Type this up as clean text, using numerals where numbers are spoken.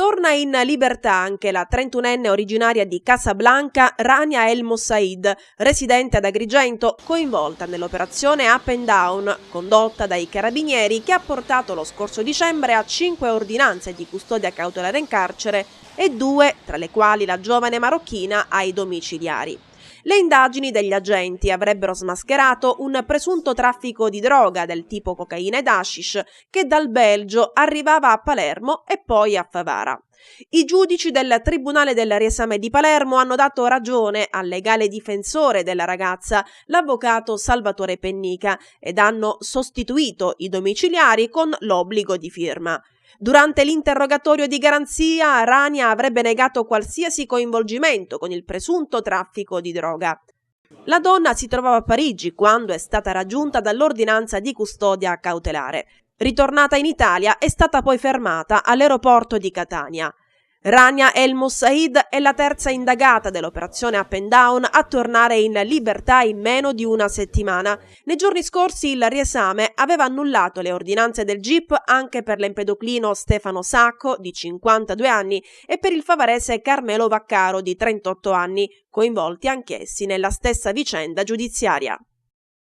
Torna in libertà anche la 31enne originaria di Casablanca, Rania El Mosaid, residente ad Agrigento, coinvolta nell'operazione Up and Down, condotta dai carabinieri, che ha portato lo scorso dicembre a 5 ordinanze di custodia cautelare in carcere e 2, tra le quali la giovane marocchina, ai domiciliari. Le indagini degli agenti avrebbero smascherato un presunto traffico di droga del tipo cocaina ed hashish che dal Belgio arrivava a Palermo e poi a Favara. I giudici del Tribunale del Riesame di Palermo hanno dato ragione al legale difensore della ragazza, l'avvocato Salvatore Pennica, ed hanno sostituito i domiciliari con l'obbligo di firma. Durante l'interrogatorio di garanzia, Rania avrebbe negato qualsiasi coinvolgimento con il presunto traffico di droga. La donna si trovava a Parigi quando è stata raggiunta dall'ordinanza di custodia cautelare. Ritornata in Italia, è stata poi fermata all'aeroporto di Catania. Rania El Mosaid è la terza indagata dell'operazione Up and Down a tornare in libertà in meno di una settimana. Nei giorni scorsi il riesame aveva annullato le ordinanze del GIP anche per l'empedoclino Stefano Sacco, di 52 anni, e per il favarese Carmelo Vaccaro, di 38 anni, coinvolti anch'essi nella stessa vicenda giudiziaria.